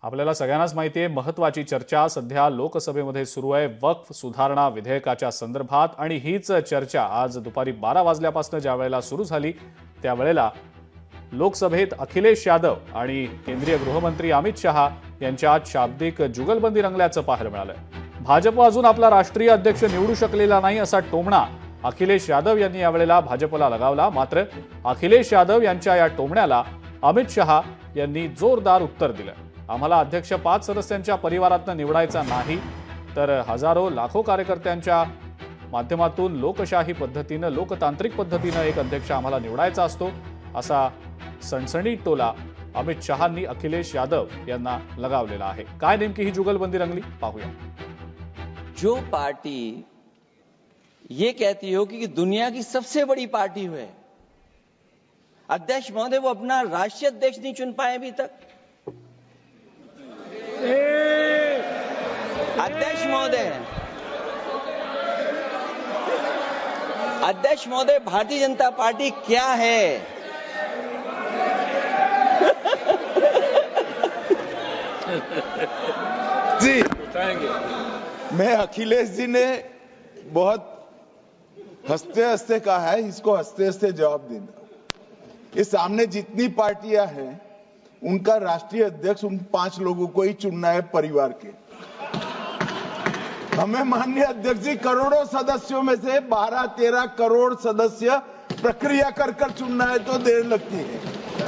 आपल्याला सगळ्यांनाच माहिती आहे, महत्त्वाची चर्चा सध्या लोकसभेमध्ये सुरू आहे वक्फ सुधारणा विधेयकाच्या संदर्भात। आणि हीच चर्चा आज दुपारी 12 वाजल्यापासून ज्या वेळेला सुरू झाली त्यावेळेला लोकसभेत अखिलेश यादव आणि केंद्रीय गृहमंत्री अमित शहा यांच्यात शाब्दिक जुगलबंदी रंगल्याचं पाहायला मिळालं। भाजप अजून आपला राष्ट्रीय अध्यक्ष निवडू शकलेला नाही असा टोमणा अखिलेश यादव यांनी यावेळेला भाजपला लगावला। मात्र अखिलेश यादव यांच्या या टोमण्याला अमित शहा यांनी जोरदार उत्तर दिलं। आम्हाला अध्यक्ष 5 सदस्यांच्या परिवारातून निवडायचा नाही, तर हजारो लाखो कार्यकर्त्यांच्या माध्यमातून लोकशाही पद्धतीनं लोकतांत्रिक पद्धतीनं एक अध्यक्ष आम्हाला निवडायचा असतो, असा सणसणीत टोला अमित शहांनी अखिलेश यादव यांना लगावलेला आहे। काय नेमकी ही जुगलबंदी रंगली पाहूया। जो पार्टी ये कहती हो कि दुनिया की सबसे बड़ी पार्टी है, अध्यक्ष महोदय वो अपना राष्ट्रीय अध्यक्ष नहीं चुन पाए अभी तक। अध्यक्ष महोदय भारतीय जनता पार्टी क्या है? जी मैं अखिलेश जी ने बहुत हंसते हंसते कहा है, इसको हंसते हंसते जवाब देना। इस सामने जितनी पार्टियां हैं उनका राष्ट्रीय अध्यक्ष उन 5 लोगों को ही चुनना है परिवार के। हमें माननीय अध्यक्ष जी करोड़ों सदस्यों में से 12-13 करोड़ सदस्य प्रक्रिया कर कर चुनना है तो देर लगती है,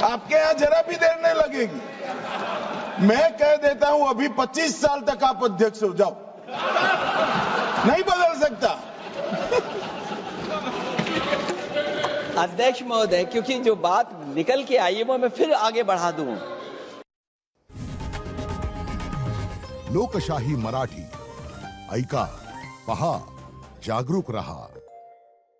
आपके यहां जरा भी देर नहीं लगेगी। मैं कह देता हूं अभी 25 साल तक आप अध्यक्ष हो जाओ, नहीं बदल सकता। अध्यक्ष महोदय, क्योंकि जो बात निकल के आई है वो मैं फिर आगे बढ़ा दूं। लोकशाही मराठी ऐका, पहा, जागरूक रहा।